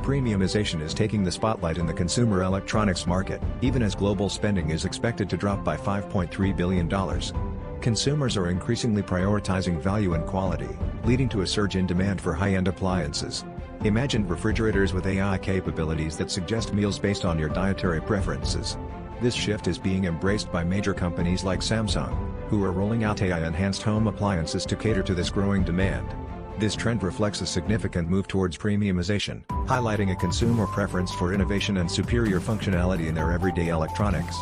Premiumization is taking the spotlight in the consumer electronics market, even as global spending is expected to drop by $5.3 billion. Consumers are increasingly prioritizing value and quality, leading to a surge in demand for high-end appliances. Imagine refrigerators with AI capabilities that suggest meals based on your dietary preferences. This shift is being embraced by major companies like Samsung, who are rolling out AI-enhanced home appliances to cater to this growing demand. This trend reflects a significant move towards premiumization, highlighting a consumer preference for innovation and superior functionality in their everyday electronics.